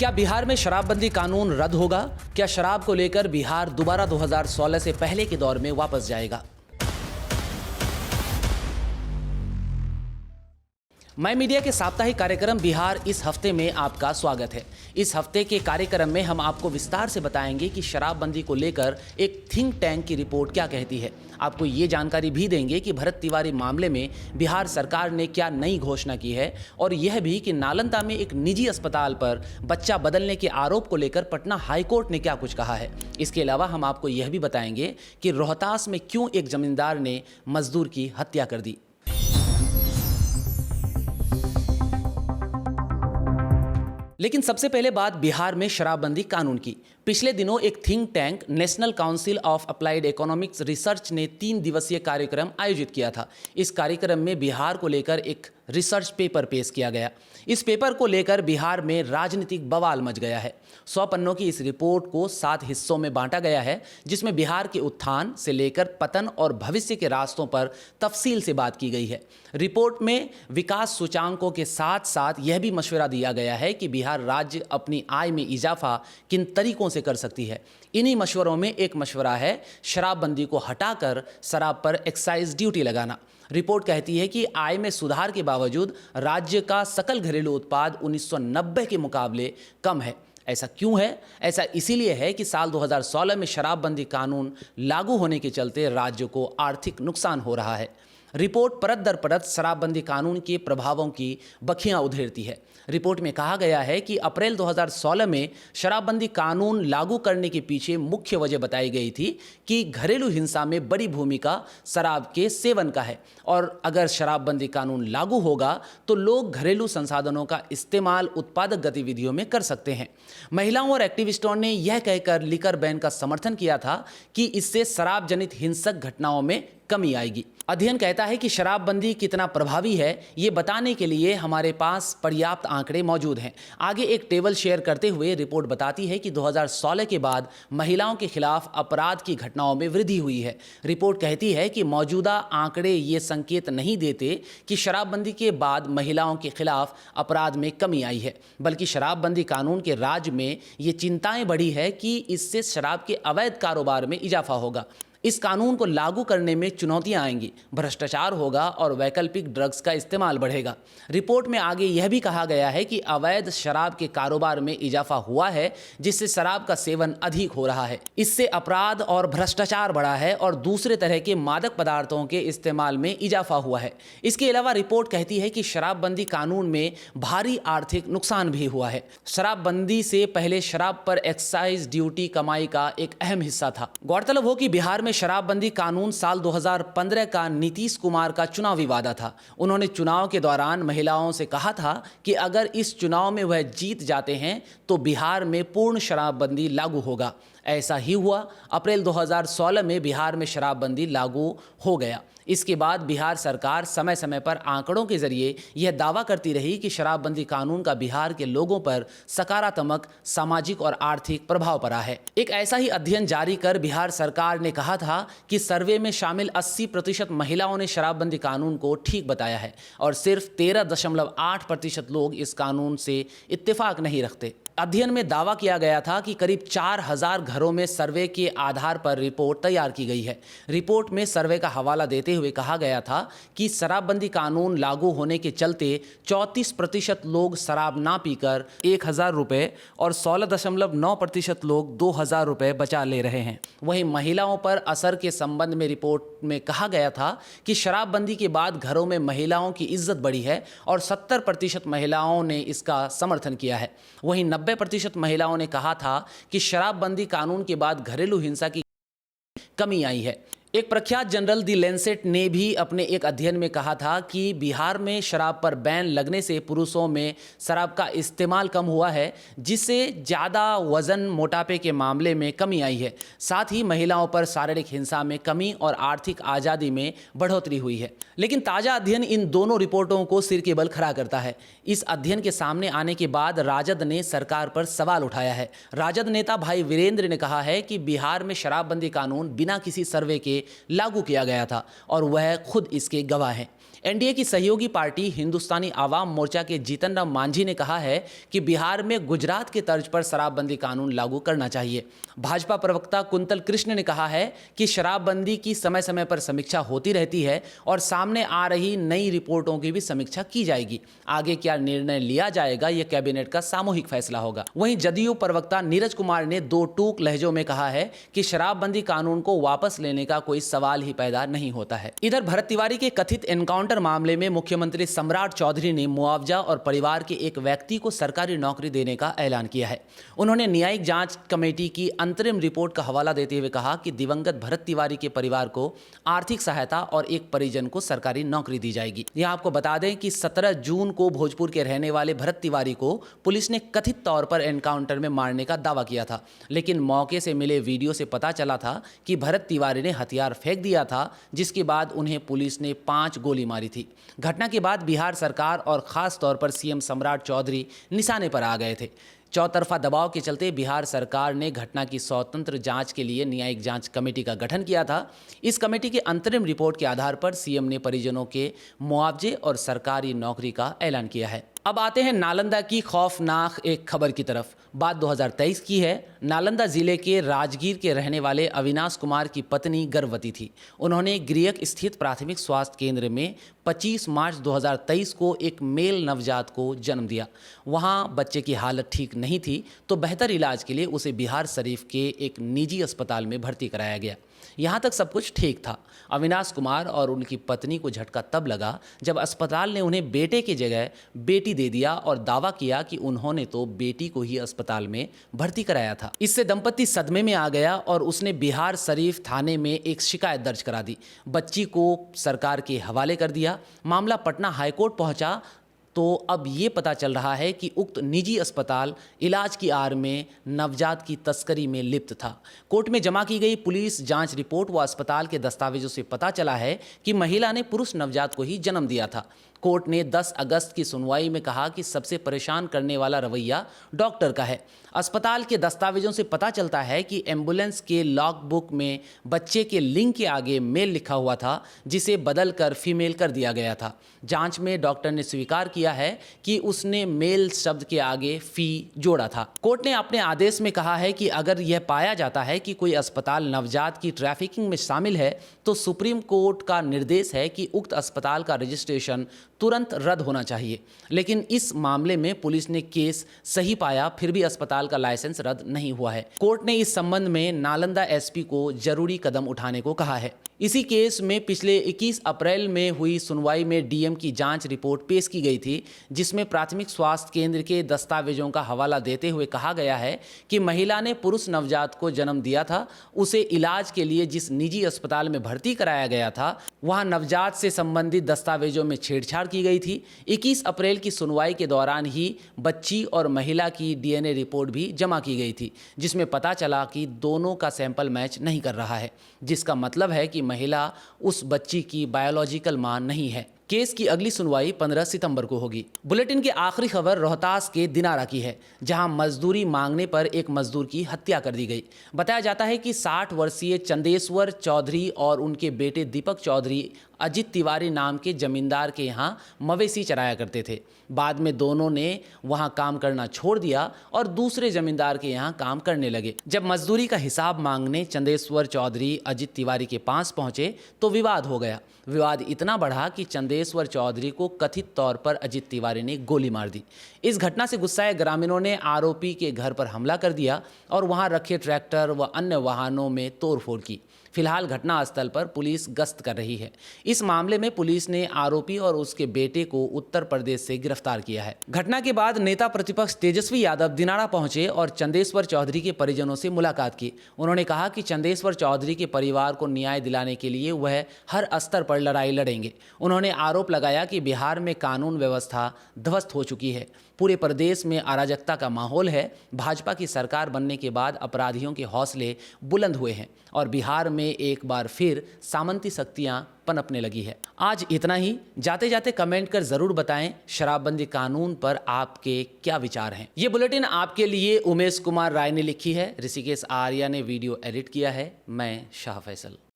क्या बिहार में शराबबंदी कानून रद्द होगा? क्या शराब को लेकर बिहार दोबारा 2016 से पहले के दौर में वापस जाएगा? मैं मीडिया के साप्ताहिक कार्यक्रम बिहार इस हफ्ते में आपका स्वागत है। इस हफ्ते के कार्यक्रम में हम आपको विस्तार से बताएंगे कि शराबबंदी को लेकर एक थिंक टैंक की रिपोर्ट क्या कहती है। आपको ये जानकारी भी देंगे कि भरत तिवारी मामले में बिहार सरकार ने क्या नई घोषणा की है और यह भी कि नालंदा में एक निजी अस्पताल पर बच्चा बदलने के आरोप को लेकर पटना हाईकोर्ट ने क्या कुछ कहा है। इसके अलावा हम आपको यह भी बताएंगे कि रोहतास में क्यों एक जमींदार ने मजदूर की हत्या कर दी। लेकिन सबसे पहले बात बिहार में शराबबंदी कानून की। पिछले दिनों एक think tank national council of applied economics research ने 3 दिवसीय कार्यक्रम आयोजित किया था। इस कार्यक्रम में बिहार को लेकर एक रिसर्च पेपर पेश किया गया। इस पेपर को लेकर बिहार में राजनीतिक बवाल मच गया है। 100 पन्नों की इस रिपोर्ट को 7 हिस्सों में बांटा गया है, जिसमें बिहार के उत्थान से लेकर पतन और भविष्य के रास्तों पर तफसील से बात की गई है। रिपोर्ट में विकास सूचांकों के साथ साथ यह भी मशवरा दिया गया है कि बिहार राज्य अपनी आय में इजाफा किन तरीकों से कर सकती है। इन्हीं मशवरों में एक मशवरा है शराबबंदी को हटाकर शराब पर एक्साइज ड्यूटी लगाना। रिपोर्ट कहती है कि आय में सुधार के बावजूद राज्य का सकल घरेलू उत्पाद 1990 के मुकाबले कम है। ऐसा क्यों है? ऐसा इसीलिए है कि साल 2016 में शराबबंदी कानून लागू होने के चलते राज्य को आर्थिक नुकसान हो रहा है। रिपोर्ट परत दर परत शराबबंदी कानून के प्रभावों की बखियां उधेड़ती है। रिपोर्ट में कहा गया है कि अप्रैल 2016 में शराबबंदी कानून लागू करने के पीछे मुख्य वजह बताई गई थी कि घरेलू हिंसा में बड़ी भूमिका शराब के सेवन का है और अगर शराबबंदी कानून लागू होगा तो लोग घरेलू संसाधनों का इस्तेमाल उत्पादक गतिविधियों में कर सकते हैं। महिलाओं और एक्टिविस्टों ने यह कहकर लिकर बैन का समर्थन किया था कि इससे शराब जनित हिंसक घटनाओं में कमी आएगी। अध्ययन कहता है कि शराबबंदी कितना प्रभावी है, ये बताने के लिए हमारे पास पर्याप्त आंकड़े मौजूद हैं। आगे एक टेबल शेयर करते हुए रिपोर्ट बताती है कि 2016 के बाद महिलाओं के खिलाफ अपराध की घटनाओं में वृद्धि हुई है। रिपोर्ट कहती है कि मौजूदा आंकड़े ये संकेत नहीं देते कि शराबबंदी के बाद महिलाओं के खिलाफ अपराध में कमी आई है, बल्कि शराबबंदी कानून के राज में ये चिंताएं बढ़ी है कि इससे शराब के अवैध कारोबार में इजाफा होगा। इस कानून को लागू करने में चुनौतियां आएंगी, भ्रष्टाचार होगा और वैकल्पिक ड्रग्स का इस्तेमाल बढ़ेगा। रिपोर्ट में आगे यह भी कहा गया है कि अवैध शराब के कारोबार में इजाफा हुआ है, जिससे शराब का सेवन अधिक हो रहा है। इससे अपराध और भ्रष्टाचार बढ़ा है और दूसरे तरह के मादक पदार्थों के इस्तेमाल में इजाफा हुआ है। इसके अलावा रिपोर्ट कहती है कि शराबबंदी कानून में भारी आर्थिक नुकसान भी हुआ है। शराबबंदी से पहले शराब पर एक्साइज ड्यूटी कमाई का एक अहम हिस्सा था। गौरतलब हो कि बिहार शराबबंदी कानून साल 2015 का नीतीश कुमार का चुनावी वादा था। उन्होंने चुनाव के दौरान महिलाओं से कहा था कि अगर इस चुनाव में वह जीत जाते हैं तो बिहार में पूर्ण शराबबंदी लागू होगा। ऐसा ही हुआ। अप्रैल 2016 में बिहार में शराबबंदी लागू हो गया। इसके बाद बिहार सरकार समय समय पर आंकड़ों के जरिए यह दावा करती रही कि शराबबंदी कानून का बिहार के लोगों पर सकारात्मक सामाजिक और आर्थिक प्रभाव पड़ा है। एक ऐसा ही अध्ययन जारी कर बिहार सरकार ने कहा था कि सर्वे में शामिल 80% महिलाओं ने शराबबंदी कानून को ठीक बताया है और सिर्फ 13.8% लोग इस कानून से इत्तेफाक नहीं रखते। अध्ययन में दावा किया गया था कि करीब 4000 घरों में सर्वे के आधार पर रिपोर्ट तैयार की गई है। रिपोर्ट में सर्वे का हवाला देते हुए कहा गया था कि शराबबंदी कानून लागू होने के चलते 34% लोग शराब ना पीकर 1000 रुपये और 16.9% लोग 2000 रुपये बचा ले रहे हैं। वहीं महिलाओं पर असर के संबंध में रिपोर्ट में कहा गया था कि शराबबंदी के बाद घरों में महिलाओं की इज्जत बढ़ी है और 70% महिलाओं ने इसका समर्थन किया है। वहीं 90% महिलाओं ने कहा था कि शराबबंदी कानून के बाद घरेलू हिंसा की कमी आई है। एक प्रख्यात जर्नल दी लैंसेट ने भी अपने एक अध्ययन में कहा था कि बिहार में शराब पर बैन लगने से पुरुषों में शराब का इस्तेमाल कम हुआ है, जिससे ज़्यादा वजन मोटापे के मामले में कमी आई है। साथ ही महिलाओं पर शारीरिक हिंसा में कमी और आर्थिक आज़ादी में बढ़ोतरी हुई है। लेकिन ताज़ा अध्ययन इन दोनों रिपोर्टों को सिर के बल खड़ा करता है। इस अध्ययन के सामने आने के बाद राजद ने सरकार पर सवाल उठाया है। राजद नेता भाई वीरेंद्र ने कहा है कि बिहार में शराबबंदी कानून बिना किसी सर्वे के लागू किया गया था और वह खुद इसके गवाह हैं। एनडीए की सहयोगी पार्टी हिंदुस्तानी आवाम मोर्चा के जीतन राम मांझी ने कहा है कि बिहार में गुजरात के तर्ज पर शराबबंदी कानून लागू करना चाहिए। भाजपा प्रवक्ता कुंतल कृष्ण ने कहा है कि शराबबंदी की समय समय पर समीक्षा होती रहती है और सामने आ रही नई रिपोर्टों की भी समीक्षा की जाएगी। आगे क्या निर्णय लिया जाएगा यह कैबिनेट का सामूहिक फैसला होगा। वहीं जदयू प्रवक्ता नीरज कुमार ने दो टूक लहजों में कहा है कि शराबबंदी कानून को वापस लेने का कोई सवाल ही पैदा नहीं होता है। इधर भरत तिवारी के कथित एनकाउंटर मामले में मुख्यमंत्री सम्राट चौधरी ने मुआवजा और परिवार के एक व्यक्ति को सरकारी नौकरी देने का ऐलान किया है। उन्होंने न्यायिक जांच कमेटी की अंतरिम रिपोर्ट का हवाला देते हुए कहा कि दिवंगत भरत तिवारी के परिवार को आर्थिक सहायता और एक परिजन को सरकारी नौकरी दी जाएगी। यहां आपको बता दें कि 17 जून को भोजपुर के रहने वाले भरत तिवारी को पुलिस ने कथित तौर पर एनकाउंटर में मारने का दावा किया था, लेकिन मौके से मिले वीडियो से पता चला था कि भरत तिवारी ने हथियार फेंक दिया था, जिसके बाद उन्हें पुलिस ने 5 गोली मारी थी। घटना के बाद बिहार सरकार और खास तौर पर सीएम सम्राट चौधरी निशाने पर आ गए थे। चौतरफा दबाव के चलते बिहार सरकार ने घटना की स्वतंत्र जांच के लिए न्यायिक जांच कमेटी का गठन किया था। इस कमेटी के अंतरिम रिपोर्ट के आधार पर सीएम ने परिजनों के मुआवजे और सरकारी नौकरी का ऐलान किया है। अब आते हैं नालंदा की खौफनाक एक खबर की तरफ। बात 2023 की है। नालंदा जिले के राजगीर के रहने वाले अविनाश कुमार की पत्नी गर्भवती थी। उन्होंने गिरियक स्थित प्राथमिक स्वास्थ्य केंद्र में 25 मार्च 2023 को एक मेल नवजात को जन्म दिया। वहां बच्चे की हालत ठीक नहीं थी, तो बेहतर इलाज के लिए उसे बिहार शरीफ के एक निजी अस्पताल में भर्ती कराया गया। यहाँ तक सब कुछ ठीक था। अविनाश कुमार और उनकी पत्नी को झटका तब लगा जब अस्पताल ने उन्हें बेटे की जगह बेटी दे दिया और दावा किया कि उन्होंने तो बेटी को ही अस्पताल में भर्ती कराया था। इससे दंपति सदमे में आ गया और उसने बिहार शरीफ थाने में एक शिकायत दर्ज करा दी। बच्ची को सरकार के हवाले कर दिया। मामला पटना हाईकोर्ट पहुंचा तो अब ये पता चल रहा है कि उक्त निजी अस्पताल इलाज की आड़ में नवजात की तस्करी में लिप्त था। कोर्ट में जमा की गई पुलिस जांच रिपोर्ट व अस्पताल के दस्तावेजों से पता चला है कि महिला ने पुरुष नवजात को ही जन्म दिया था। कोर्ट ने 10 अगस्त की सुनवाई में कहा कि सबसे परेशान करने वाला रवैया डॉक्टर का है। अस्पताल के दस्तावेजों से पता चलता है कि एम्बुलेंस के लॉग बुक में बच्चे के लिंग के आगे मेल लिखा हुआ था, जिसे बदलकर फीमेल कर दिया गया था। जांच में डॉक्टर ने स्वीकार किया है कि उसने मेल शब्द के आगे फी जोड़ा था। कोर्ट ने अपने आदेश में कहा है कि अगर यह पाया जाता है कि कोई अस्पताल नवजात की ट्रैफिकिंग में शामिल है तो सुप्रीम कोर्ट का निर्देश है कि उक्त अस्पताल का रजिस्ट्रेशन तुरंत रद्द होना चाहिए। लेकिन इस मामले में पुलिस ने केस सही पाया, फिर भी अस्पताल का लाइसेंस रद्द नहीं हुआ है। कोर्ट ने इस संबंध में नालंदा एसपी को जरूरी कदम उठाने को कहा है। इसी केस में पिछले 21 अप्रैल में हुई सुनवाई में डीएम की जांच रिपोर्ट पेश की गई थी, जिसमें प्राथमिक स्वास्थ्य केंद्र के दस्तावेजों का हवाला देते हुए कहा गया है कि महिला ने पुरुष नवजात को जन्म दिया था। उसे इलाज के लिए जिस निजी अस्पताल में भर्ती कराया गया था, वहां नवजात से संबंधित दस्तावेजों में छेड़छाड़ की गई थी। 21 अप्रैल की सुनवाई के दौरान ही बच्ची और महिला की डीएनए रिपोर्ट भी जमा की गई थी, जिसमें पता चला कि दोनों का सैंपल मैच नहीं कर रहा है, जिसका मतलब है कि महिला उस बच्ची की बायोलॉजिकल मां नहीं है। केस की अगली सुनवाई 15 सितंबर को होगी। बुलेटिन की आखिरी खबर रोहतास के दिनारा की है, जहां मजदूरी मांगने पर एक मजदूर की हत्या कर दी गई। बताया जाता है कि 60 वर्षीय चंदेश्वर चौधरी और उनके बेटे दीपक चौधरी अजित तिवारी नाम के जमींदार के यहाँ मवेशी चराया करते थे। बाद में दोनों ने वहाँ काम करना छोड़ दिया और दूसरे जमींदार के यहाँ काम करने लगे। जब मजदूरी का हिसाब मांगने चंदेश्वर चौधरी अजित तिवारी के पास पहुँचे तो विवाद हो गया। विवाद इतना बढ़ा कि चंदेश्वर चौधरी को कथित तौर पर अजित तिवारी ने गोली मार दी। इस घटना से गुस्साए ग्रामीणों ने आरोपी के घर पर हमला कर दिया और वहाँ रखे ट्रैक्टर व अन्य वाहनों में तोड़फोड़ की। फिलहाल घटनास्थल पर पुलिस गश्त कर रही है। इस मामले में पुलिस ने आरोपी और उसके बेटे को उत्तर प्रदेश से गिरफ्तार किया है। घटना के बाद नेता प्रतिपक्ष तेजस्वी यादव दिनारा पहुंचे और चंदेश्वर चौधरी के परिजनों से मुलाकात की। उन्होंने कहा कि चंदेश्वर चौधरी के परिवार को न्याय दिलाने के लिए वह हर स्तर पर लड़ाई लड़ेंगे। उन्होंने आरोप लगाया कि बिहार में कानून व्यवस्था ध्वस्त हो चुकी है। पूरे प्रदेश में अराजकता का माहौल है। भाजपा की सरकार बनने के बाद अपराधियों के हौसले बुलंद हुए हैं और बिहार में एक बार फिर सामंती शक्तियां पनपने लगी है। आज इतना ही। जाते जाते कमेंट कर जरूर बताएं शराबबंदी कानून पर आपके क्या विचार हैं। ये बुलेटिन आपके लिए उमेश कुमार राय ने लिखी है। ऋषिकेश आर्या ने वीडियो एडिट किया है। मैं शाह फैसल।